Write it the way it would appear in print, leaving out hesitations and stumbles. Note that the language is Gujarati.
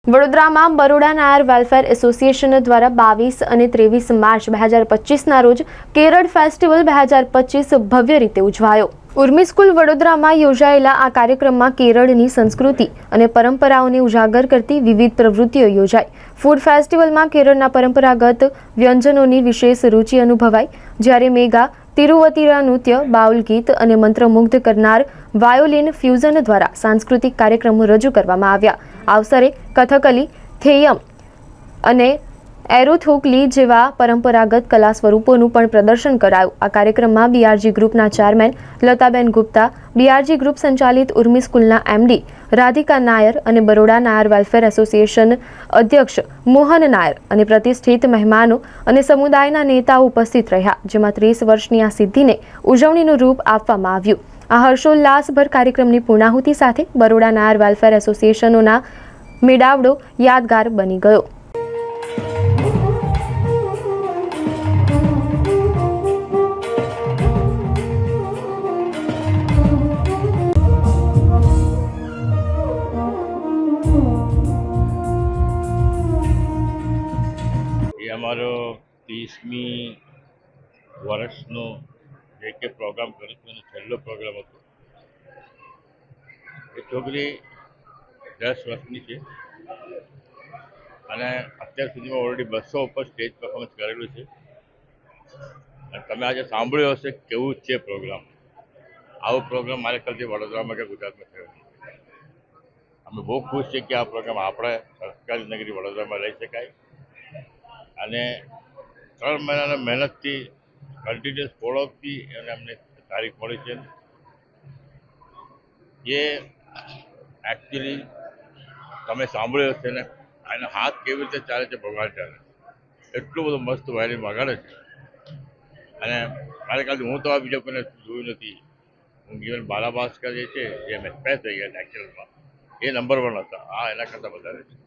વડોદરામાં બરોડા નાયર વેલફેર એસોસિએશન દ્વારા 22 અને 23 માર્ચ 2025ના રોજ કેરળ ફેસ્ટિવલ 2025 ભવ્ય રીતે ઉજવાયો। ઉર્મી સ્કૂલ વડોદરામાં યોજાયેલા આ કાર્યક્રમમાં કેરળની સંસ્કૃતિ અને પરંપરાઓને ઉજાગર કરતી વિવિધ પ્રવૃત્તિઓ યોજાઈ। ફૂડ ફેસ્ટિવલમાં કેરળના પરંપરાગત વ્યંજનોની વિશેષ રુચિ અનુભવાઈ, જ્યારે મેગા તિરુવતીરા નૃત્ય, બાઉલ ગીત અને મંત્રમુગ્ધ કરનાર વાયોલિન ફ્યુઝન દ્વારા સાંસ્કૃતિક કાર્યક્રમો રજૂ કરવામાં આવ્યા। આ અવસરે કથકલી, થેયમ અને એરોથોકલી જેવા પરંપરાગત કલા સ્વરૂપોનું પણ પ્રદર્શન કરાયું। આ કાર્યક્રમમાં બીઆરજી ગ્રુપના chairman Lataben Gupta, BRG group સંચાલિત ઉર્મી સ્કૂલના એમડી રાધિકા નાયર અને બરોડા નાયર વેલફેર એસોસિએશન અધ્યક્ષ મોહન નાયર અને પ્રતિષ્ઠિત મહેમાનો અને સમુદાયના નેતાઓ ઉપસ્થિત રહ્યા, જેમાં 30 વર્ષની આ સિદ્ધિને ઉજવણીનું રૂપ આપવામાં આવ્યું। આ હર્ષોલ્લાસભર કાર્યક્રમની પૂર્ણાહુતિ સાથે બરોડા નાયર વેલફેર એસોસિએશનોના મેળાવડો યાદગાર બની ગયો। અમારો 30મી વર્ષનો જે કે પ્રોગ્રામ કર્યો હતો એનો છેલ્લો પ્રોગ્રામ હતો। એ છોકરી 10 વર્ષની છે અને અત્યાર સુધીમાં ઓલરેડી 200 ઉપર સ્ટેજ પરફોર્મન્સ કરેલું છે। અને તમે આજે સાંભળ્યો હશે કેવું છે પ્રોગ્રામ। આવો પ્રોગ્રામ મારે ખ્યાલથી વડોદરામાં કે ગુજરાતમાં થયો નથી। અમે બહુ ખુશ છીએ કે આ પ્રોગ્રામ આપણે સંસ્કારી નગરી વડોદરામાં લઈ શકાય અને 3 મહિનાના મહેનતથી કન્ટિન્યુઅસ ફોલોઅપથી અને અમને તારીખ મળી છે। એ એકચ્યુઅલી તમે સાંભળ્યો હશે ને, એનો હાથ કેવી રીતે ચાલે છે ભગવાન ચાલે, એટલું બધું મસ્ત વાયલિન વગાડે છે। અને મારે ખ્યાલથી હું તો આ બીજા કોઈને જોયું નથી। હું ઇવન બાલા ભાસ્કર જે છે એ મેં સ્પેસ થઈ ગયા નેચરલમાં, એ નંબર 1 હતા। આ એના કરતાં વધારે છે।